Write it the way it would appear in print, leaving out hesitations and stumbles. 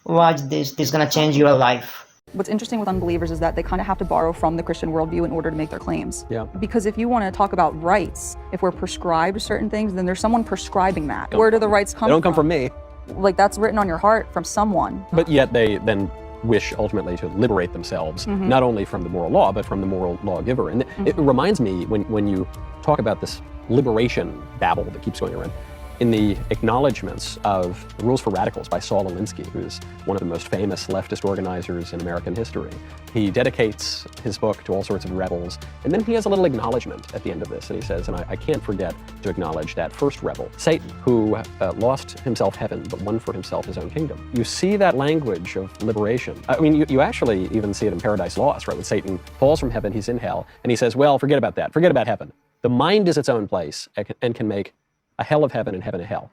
watch this is gonna change your life. What's interesting with unbelievers is that they kind of have to borrow from the Christian worldview in order to make their claims. Yeah. Because if you want to talk about rights, if we're prescribed certain things, then there's someone prescribing that. Where do the rights come from? They don't come from me. Like, that's written on your heart from someone. But yet they then wish ultimately to liberate themselves, not only from the moral law, but from the moral lawgiver. And it reminds me, when you talk about this liberation babble that keeps going around, in the acknowledgments of The Rules for Radicals by Saul Alinsky, who's one of the most famous leftist organizers in American history, he dedicates his book to all sorts of rebels, and then he has a little acknowledgement at the end of this, and he says, and I can't forget to acknowledge that first rebel, Satan, who lost himself heaven, but won for himself his own kingdom. You see that language of liberation. I mean, you actually even see it in Paradise Lost, right? When Satan falls from heaven, he's in hell, and he says, well, forget about that, forget about heaven. The mind is its own place and can make a hell of heaven and heaven of hell.